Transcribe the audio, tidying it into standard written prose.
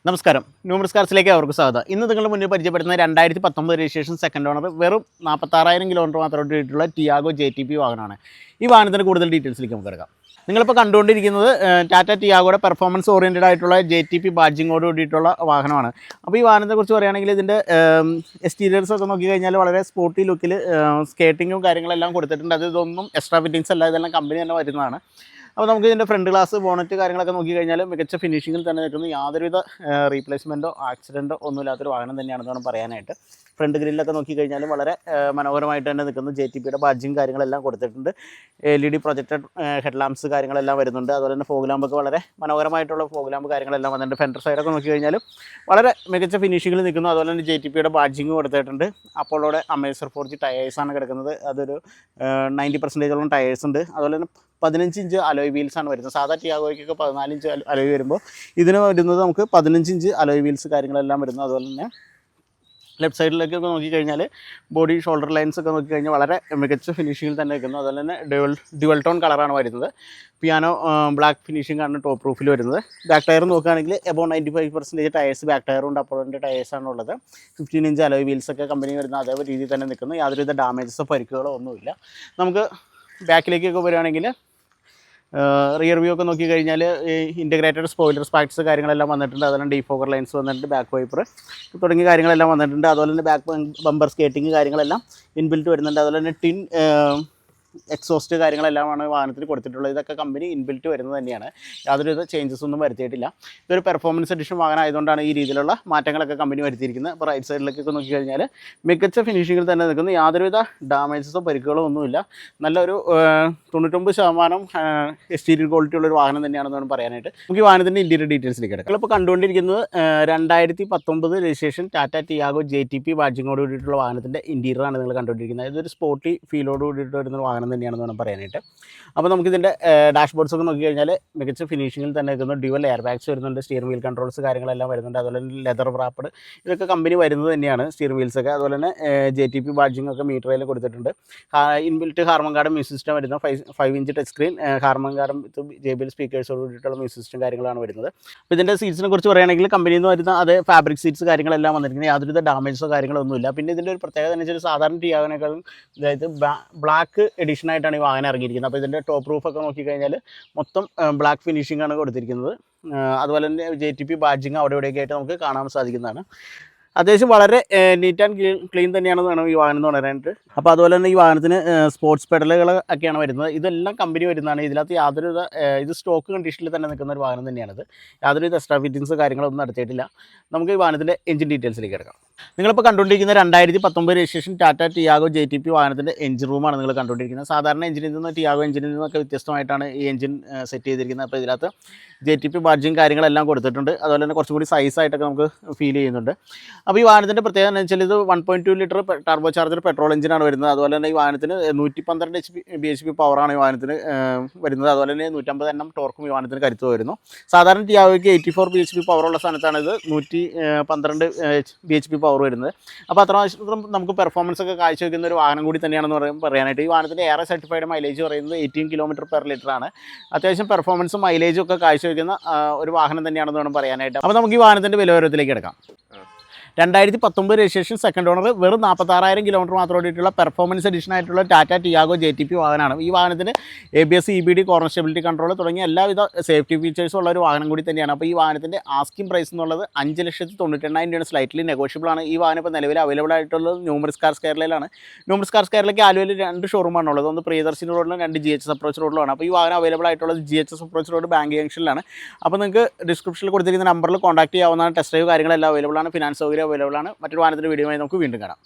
നമസ്കാരം, ന്യൂമറിസ് കാർസിലേക്ക് അവർക്ക് സ്വാഗതം. ഇന്ന് നിങ്ങളുടെ മുന്നിൽ പരിചയപ്പെടുന്ന 2019 രജിസ്ട്രേഷൻ സെക്കൻഡ് ഓണർ വെറും 46,000 കിലോമീറ്റർ മാത്രം ഓടിയിട്ടുള്ള ടിയാഗോ JTP വാഹനമാണ്. ഈ വാഹനത്തിൻ്റെ കൂടുതൽ ഡീറ്റെയിൽസിലേക്ക് നമുക്ക് എടുക്കാം. നിങ്ങളിപ്പോൾ കണ്ടുകൊണ്ടിരിക്കുന്നത് ടാറ്റ ടിയാഗോയുടെ പെർഫോമൻസ് ഓറിയൻറ്റഡ് ആയിട്ടുള്ള JTP ബാഡ്ജിങ്ങോട് കൂടിയിട്ടുള്ള വാഹനമാണ്. അപ്പോൾ ഈ വാഹനത്തെക്കുറിച്ച് പറയുകയാണെങ്കിൽ ഇതിൻ്റെ എക്സ്റ്റീരിയർസ് ഒക്കെ നോക്കിക്കഴിഞ്ഞാൽ വളരെ സ്പോർട്ടി ലുക്കിൽ സ്കേട്ടിങ്ങും കാര്യങ്ങളെല്ലാം കൊടുത്തിട്ടുണ്ട്. ഇതൊന്നും എക്സ്ട്രാ ഫിറ്റിങ്സ് അല്ല, ഇതെല്ലാം കമ്പനി തന്നെ വരുന്നതാണ്. അപ്പോൾ നമുക്ക് ഇതിൻ്റെ ഫ്രണ്ട് ഗ്ലാസ് ബോണറ്റ് കാര്യങ്ങളൊക്കെ നോക്കിക്കഴിഞ്ഞാൽ മികച്ച ഫിനിഷിങ്ങിൽ തന്നെ നിൽക്കുന്നു. യാതൊരുവിധ റീപ്ലേസ്മെൻറ്റോ ആക്സിഡൻറ്റോ ഒന്നുമില്ലാത്തൊരു വാഹനം തന്നെയാണെന്ന് വേണം പറയാനായിട്ട്. ഫ്രണ്ട് ഗ്രില്ലൊക്കെ നോക്കിക്കഴിഞ്ഞാൽ വളരെ മനോഹരമായിട്ട് തന്നെ നിൽക്കുന്നു. JTPയുടെ ബാഡ്ജിങ് കാര്യങ്ങളെല്ലാം കൊടുത്തിട്ടുണ്ട്. LED പ്രൊജക്റ്റഡ് ഹെഡ് ലാംപ്സ് കാര്യങ്ങളെല്ലാം വരുന്നുണ്ട്. അതുപോലെ തന്നെ ഫോഗ് ലാമ്പൊക്കെ വളരെ മനോഹരമായിട്ടുള്ള ഫോഗ് ലാമ്പ് കാര്യങ്ങളെല്ലാം വന്നിട്ടുണ്ട്. ഫെൻഡർ സൈഡൊക്കെ നോക്കിക്കഴിഞ്ഞാൽ വളരെ മികച്ച ഫിനിഷിങ്ങിൽ നിൽക്കുന്നു. അതുപോലെ തന്നെ JTPയുടെ ബാഡ്ജിങ് കൊടുത്തിട്ടുണ്ട്. അപ്പോളോടെ അമേസർ 4G ടയേഴ്സാണ് കിടക്കുന്നത്. അതൊരു 90% ടയേഴ്സ് ഉണ്ട്. അതുപോലെ തന്നെ 15 ഇഞ്ച് അലോയ് വീൽസാണ് വരുന്നത്. സാധാ ടിയാഗോയ്ക്കൊക്കെ 14 ഇഞ്ച് അലോയ് വരുമ്പോൾ ഇതിന് വരുന്നത് നമുക്ക് 15 ഇഞ്ച് അലോയ് വീൽസ് കാര്യങ്ങളെല്ലാം വരുന്നു. അതുപോലെ തന്നെ ലെഫ്റ്റ് സൈഡിലേക്കൊക്കെ നോക്കിക്കഴിഞ്ഞാൽ ബോഡി ഷോൾഡർ ലൈൻസ് ഒക്കെ നോക്കിക്കഴിഞ്ഞാൽ വളരെ മികച്ച ഫിനിഷിങ്ങിൽ തന്നെ നിൽക്കുന്നു. അതുപോലെ തന്നെ ഡ്യുവൽ ടോൺ കളറാണ് വരുന്നത്. പിയാനോ ബ്ലാക്ക് ഫിനിഷിംഗ് ആണ് ടോപ്പ് റൂഫിൽ വരുന്നത്. ബാക്ക് ടയർ നോക്കുകയാണെങ്കിൽ എബോ 95% ടയേഴ്സ് ബാക്ക് ടയറുണ്ട്. അപ്പോഴത്തെ ടയേഴ്സാണ് ഉള്ളത്. 15 ഇഞ്ച് അലോയ് വീൽസൊക്കെ കമ്പനി വരുന്ന അതേ രീതിയിൽ തന്നെ നിൽക്കുന്നു. യാതൊരുവിധ ഡാമേജസോ പരിക്കുകളോ ഒന്നുമില്ല. നമുക്ക് ബാക്കിലേക്കൊക്കെ വരികയാണെങ്കിൽ റിയർ വ്യൂ ഒക്കെ നോക്കിക്കഴിഞ്ഞാൽ ഇൻറ്റഗ്രേറ്റഡ് സ്പോയിലർ സ്പാക്സ് കാര്യങ്ങളെല്ലാം വന്നിട്ടുണ്ട്. അതുപോലെ ഡീഫോക്കർ ലൈൻസ് വന്നിട്ടുണ്ട്. ബാക്ക് വൈപ്പർ തുടങ്ങിയ കാര്യങ്ങളെല്ലാം വന്നിട്ടുണ്ട്. അതുപോലെ തന്നെ ബാക്ക് ബമ്പർ സ്കേറ്റിംഗ് കാര്യങ്ങളെല്ലാം ഇൻബിൽറ്റ് വരുന്നുണ്ട്. അതുപോലെ തന്നെ ടിൻ എക്സോസ്റ്റ് കാര്യങ്ങളെല്ലാമാണ് വാഹനത്തിൽ കൊടുത്തിട്ടുള്ളത്. ഇതൊക്കെ കമ്പനി ഇൻബിൽറ്റ് വരുന്നത് തന്നെയാണ്. യാതൊരുവിധ ചേഞ്ചസ് ഒന്നും വരുത്തിയിട്ടില്ല. ഇതൊരു പെർഫോമൻസ് എഡിഷൻ വാഹനം ആയതുകൊണ്ടാണ് ഈ രീതിയിലുള്ള മാറ്റങ്ങളൊക്കെ കമ്പനി വരുത്തിയിരിക്കുന്നത്. അപ്പോൾ റൈറ്റ് സൈഡിലേക്കൊക്കെ നോക്കിക്കഴിഞ്ഞാൽ മികച്ച ഫിനിഷിങ്ങിൽ തന്നെ നിൽക്കുന്നു. യാതൊരുവിധ ഡാമേജസോ പരിക്കുകളോ ഒന്നുമില്ല. നല്ലൊരു 99% എക്സ്റ്റീരിയർ ക്വാളിറ്റി ഉള്ളൊരു വാഹനം തന്നെയാണെന്ന് വേണം പറയാനായിട്ട്. നമുക്ക് ഈ വാഹനത്തിൻ്റെ ഇൻറ്റീരിയർ ഡീറ്റെയിൽസിലേക്ക് കിടക്കാം. ഇപ്പോൾ കണ്ടുകൊണ്ടിരിക്കുന്നത് 2019 രജിസ്ട്രേഷൻ ടാറ്റ ടിയാഗോ JTP ബാഡ്ജിങ്ങോട് കൂടിയിട്ടുള്ള വാഹനത്തിൻ്റെ ഇൻറ്റീരിയറാണ് നിങ്ങൾ കണ്ടുകൊണ്ടിരിക്കുന്നത്. ഇതൊരു സ്പോർട്ടി ഫീലോട് കൂടിയിട്ട് വരുന്ന വാഹനം തന്നെയാണെന്ന് വേണം പറയാനായിട്ട്. അപ്പോൾ നമുക്കിതിൻ്റെ ഡാഷ്ബോർഡ്സ് ഒക്കെ നോക്കിക്കഴിഞ്ഞാൽ മികച്ച ഫിനിഷിങ്ങിൽ തന്നെ നിൽക്കുന്നു. ഡ്യുവൽ എയർ ബാഗ്സ് വരുന്നുണ്ട്. സ്റ്റിയറിംഗ് വീൽ കൺട്രോൾസ് കാര്യങ്ങളെല്ലാം വരുന്നുണ്ട്. അതുപോലെ തന്നെ ലെതർ റാപ്പഡ് ഇതൊക്കെ കമ്പനി വരുന്നത് തന്നെയാണ്. സ്റ്റിയറിംഗ് വീൽസൊക്കെ അതുപോലെ തന്നെ JTP ബാഡ്ജിങ് ഒക്കെ മീറ്ററിൽ കൊടുത്തിട്ടുണ്ട്. Inbuilt Harman Kardon music system വരുന്ന 5 ഇഞ്ച് ടച്ച് സ്ക്രീൻ ഹാർമൻ ഗാർഡും JBL സ്പീക്കേഴ്സോട് കൂടിയിട്ടുള്ള മ്യൂസിക് സിസ്റ്റം കാര്യങ്ങളാണ് വരുന്നത്. അപ്പോൾ ഇതിൻ്റെ സീറ്റ്സിനെ കുറിച്ച് പറയുകയാണെങ്കിൽ കമ്പനിയിൽ നിന്ന് വരുന്ന അതേ ഫാബ്രിക് സീറ്റ്സ് കാര്യങ്ങളെല്ലാം വന്നിരിക്കുന്നത്. യാതൊരു ഡാമേജസോ കാര്യങ്ങളൊന്നുമില്ല. പിന്നെ ഇതിൻ്റെ ഒരു പ്രത്യേകത എന്ന് വെച്ചാൽ സാധാരണ ടിയാഗോനേക്കാളും അതായത് ബ്ലാക്ക് എഡിഷനായിട്ടാണ് ഈ വാഹനം ഇറങ്ങിയിരിക്കുന്നത്. അപ്പോൾ ഇതിൻ്റെ ടോപ്പ് റൂഫൊക്കെ നോക്കിക്കഴിഞ്ഞാൽ മൊത്തം ബ്ലാക്ക് ഫിനിഷിംഗ് ആണ് കൊടുത്തിരിക്കുന്നത്. അതുപോലെ തന്നെ JTP ബാഡ്ജിങ് അവിടെ ഇവിടെയൊക്കെ ആയിട്ട് നമുക്ക് കാണാൻ സാധിക്കുന്നതാണ്. അത്യാവശ്യം വളരെ നീറ്റ് ആൻഡ് ക്ലീൻ തന്നെയാണെന്ന് വേണം ഈ വാഹനം എന്ന് പറയാനായിട്ട്. അപ്പോൾ അതുപോലെ തന്നെ ഈ വാഹനത്തിന് സ്പോർട്സ് പെഡലുകൾ ഒക്കെയാണ് വരുന്നത്. ഇതെല്ലാം കമ്പനി വരുന്നതാണ്. ഇതിനകത്ത് യാതൊരുവിധ ഇത് സ്റ്റോക്ക് കണ്ടീഷനിൽ തന്നെ നിൽക്കുന്ന ഒരു വാഹനം തന്നെയാണിത്. യാതൊരുവിധ എക്സ്ട്രാ ഫിറ്റിങ്സ് കാര്യങ്ങളൊന്നും നടത്തിയിട്ടില്ല. നമുക്ക് ഈ വാഹനത്തിൻ്റെ എഞ്ചിൻ ഡീറ്റെയിൽസിലേക്ക് കിടക്കാം. നിങ്ങളിപ്പോൾ കണ്ടുകൊണ്ടിരിക്കുന്ന 2019 രജിസ്ട്രേഷൻ ടാറ്റ ടിയാഗോ JTP വാഹനത്തിൻ്റെ എഞ്ചിൻ റൂമാണ് നിങ്ങൾ കണ്ടുകൊണ്ടിരിക്കുന്നത്. സാധാരണ എഞ്ചിനിൽ നിന്ന് ടിയാഗോ എഞ്ചിനിൽ നിന്നൊക്കെ വ്യത്യസ്തമായിട്ടാണ് ഈ എഞ്ചിൻ സെറ്റ് ചെയ്തിരിക്കുന്നത്. അപ്പോൾ ഇതിനകത്ത് JTP ബാഡ്ജിങ് കാര്യങ്ങളെല്ലാം കൊടുത്തിട്ടുണ്ട്. അതുപോലെ തന്നെ കുറച്ചും കൂടി സൈസായിട്ടൊക്കെ നമുക്ക് ഫീൽ ചെയ്യുന്നുണ്ട്. അപ്പോൾ ഈ വാഹനത്തിൻ്റെ പ്രത്യേകത എന്ന് വെച്ചാൽ ഇത് 1.2 ലിറ്റർ ടർബോ ചാർജർ പെട്രോൾ എഞ്ചിനാണ് വരുന്നത്. അതുപോലെ തന്നെ ഈ വാഹനത്തിന് 112 bhp പവറാണ് ഈ വാഹനത്തിന് വരുന്നത്. അതുപോലെ തന്നെ 150 Nm ടോർക്കും ഈ വാഹനത്തിന് കരുത്ത് വരുന്നു. സാധാരണ ടിയാഗോയ്ക്ക് 84 bhp പവറുള്ള സ്ഥാനത്താണ് ഇത് 112 bhp പവർ വരുന്നത്. അപ്പോൾ അത്രമാത്രം നമുക്ക് പെർഫോമൻസ് ഒക്കെ കാഴ്ചവെക്കുന്ന ഒരു വാഹനം കൂടി തന്നെയാണെന്ന് പറയാനായിട്ട്. ഈ വാഹനത്തിൻ്റെ എയർ സർട്ടിഫൈഡ് മൈലേജ് പറയുന്നത് 18 km/ലിറ്റർ ആണ്. അത്യാവശ്യം പെർഫോമൻസും മൈലേജും ഒക്കെ കാഴ്ചവെക്കുന്ന ഒരു വാഹനം തന്നെയാണെന്ന് വേണം പറയാനായിട്ട്. അപ്പോൾ നമുക്ക് ഈ വാഹനത്തിൻ്റെ വിലവരത്തിലേക്ക് എടുക്കാം. 2019 രജിസ്ട്രേഷൻ സെക്കൻഡ് ഓണർ വെറും 46,000 കിലോമീറ്റർ മാത്രം ഓടിയിട്ടുള്ള പെർഫോമൻസ് എഡിഷൻ ആയിട്ടുള്ള ടാറ്റ ടിയാഗോ JTP വാഹനമാണ്. ഈ വാഹനത്തിന് ABS EBD corner stability control തുടങ്ങിയ എല്ലാവിധ സേഫ്റ്റി ഫീച്ചേഴ്സും ഉള്ള ഒരു വാഹനം കൂടി തന്നെയാണ്. അപ്പോൾ ഈ വാഹനത്തിൻ്റെ ആസ്കിംഗ് പ്രൈസ് എന്നുള്ളത് 5,98,000 രൂപയാണ്. സ്ലൈറ്റ്ലി നെഗോഷ്യബിൾ ആണ്. ഈ വാഹനം ഇപ്പോൾ നിലവിൽ അവൈലബിൾ ആയിട്ടുള്ളത് ന്യൂമറിസ് കാർസ് കേരളയിലാണ്. ന്യൂമറിസ് കാർസ് കേരളയ്ക്ക് ആലുവയിൽ 2 ഷോറൂമാണ് ഉള്ളത്. ഒന്ന് പ്രിയദർശിനി റോഡിലും 2 GHS അപ്രോച്ച് റോഡിലുമാണ്. അപ്പോൾ ഈ വാഹനം അവൈലബിൾ ആയിട്ടുള്ളത് GHS അപ്രോച്ച് റോഡ് ബാങ്ക് ജംഗ്ഷനിലാണ്. അപ്പോൾ നിങ്ങൾക്ക് ഡിസ്ക്രിപ്ഷനിൽ കൊടുത്തിരിക്കുന്ന നമ്പറിൽ കോൺടാക്ട് ചെയ്യാവുന്നതാണ്. ടെസ്റ്റ് ഡ്രൈവ് കാര്യങ്ങളെല്ലാം അവൈലബിൾ ആണ്. ഫിനാൻസ് സൗകര്യം അവൈലബിൾ ആണ്. മറ്റൊരു വാഹനത്തിൻ്റെ വീഡിയോയുമായി നമുക്ക് വീണ്ടും കാണാം.